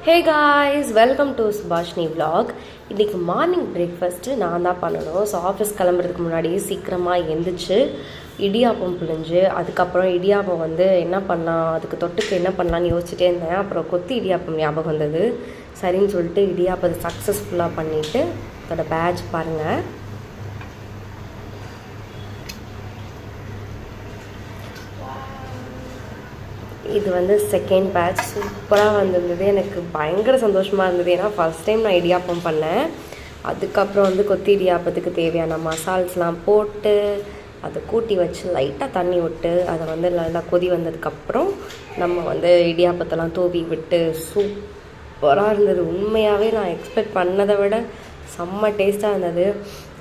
Hey guys, welcome to Subhashini vlog. இன்றைக்கி morning breakfast நான் தான் பண்ணணும். ஸோ ஆஃபீஸ் கிளம்புறதுக்கு முன்னாடியே சீக்கிரமாக எழுந்திரிச்சு இடியாப்பம் புழிஞ்சு, அதுக்கப்புறம் இடியாப்பம் என்ன பண்ணலாம், அதுக்கு தொட்டுக்கு என்ன பண்ணலான்னு யோசிச்சுட்டே இருந்தேன். அப்புறம் கொத்தி இடியாப்பம் ஞாபகம் வந்தது. சரின்னு சொல்லிட்டு இடியாப்பத்தை சக்ஸஸ்ஃபுல்லாக பண்ணிவிட்டு அதோட பேட்ச் பாருங்கள். இது செகண்ட் பேட்ச் சூப்பராக வந்திருந்தது. எனக்கு பயங்கர சந்தோஷமாக இருந்தது. ஏன்னா ஃபஸ்ட் டைம் நான் இடியாப்பம் பண்ணேன். அதுக்கப்புறம் கொத்தி இடியாப்பத்துக்கு தேவையான மசால்ஸ்லாம் போட்டு அதை கூட்டி வச்சு லைட்டாக தண்ணி விட்டு அதை நல்லா கொதி வந்ததுக்கப்புறம் நம்ம இடியாப்பத்தெல்லாம் தூவி விட்டு சூப்பராக இருந்தது. உண்மையாகவே நான் எக்ஸ்பெக்ட் பண்ணதை விட செம்ம டேஸ்ட்டாக இருந்தது.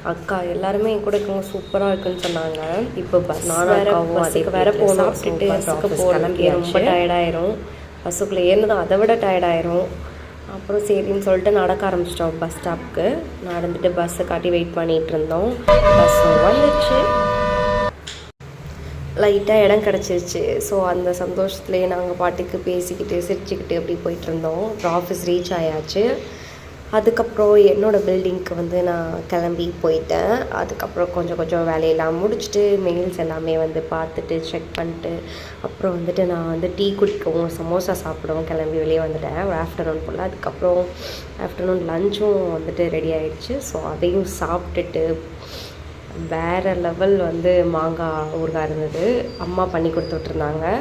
அக்கா எல்லாருமே என் கூட இருக்கவங்க சூப்பராக இருக்குன்னு சொன்னாங்க. இப்போ பஸ்ஸுக்கு வேறு போகணும். சாப்பிட்டுட்டு பஸ்ஸுக்கு போகிறதுக்கு ரொம்ப டயர்டாயிரும். பஸ்ஸுக்குள்ளே ஏறினதும் அதை விட டயர்டாயிரும். அப்புறம் சரின்னு சொல்லிட்டு நடக்க ஆரம்பிச்சிட்டோம் பஸ் ஸ்டாப்புக்கு. நடந்துட்டு பஸ்ஸை காட்டி வெயிட் பண்ணிகிட்டு இருந்தோம். பஸ்ஸு வந்துடுச்சு. லைட்டாக இடம் கிடச்சிருச்சு. ஸோ அந்த சந்தோஷத்துலேயே நாங்கள் பாட்டுக்கு பேசிக்கிட்டு சிரிச்சுக்கிட்டு அப்படி போயிட்டுருந்தோம். அப்புறம் ஆஃபீஸ் ரீச் ஆயாச்சு. அதுக்கப்புறம் என்னோடய பில்டிங்க்கு நான் கிளம்பி போயிட்டேன். அதுக்கப்புறம் கொஞ்சம் வேலையெல்லாம் முடிச்சுட்டு மெயில்ஸ் எல்லாமே பார்த்துட்டு செக் பண்ணிட்டு அப்புறம் நான் டீ குடிக்கவும் சமோசா சாப்பிடவும் கிளம்பி வெளியே வந்துட்டேன் ஒரு ஆஃப்டர்நூன் போல். அதுக்கப்புறம் ஆஃப்டர்நூன் லஞ்சும் ரெடி ஆகிடுச்சு. ஸோ அதையும் சாப்பிட்டுட்டு வேறு லெவல் மாங்காய் ஊறுகாய் இருந்தது. அம்மா பண்ணி கொடுத்துட்ருந்தாங்க.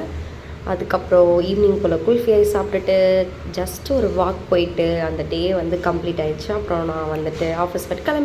அதுக்கப்புறம் ஈவினிங் போல் குல்ஃபி சாப்பிட்டுட்டு ஜஸ்ட் ஒரு வாக் போயிட்டு அந்த டே கம்ப்ளீட் ஆகிடுச்சு. அப்புறம் நான் ஆஃபீஸ் கிளம்பி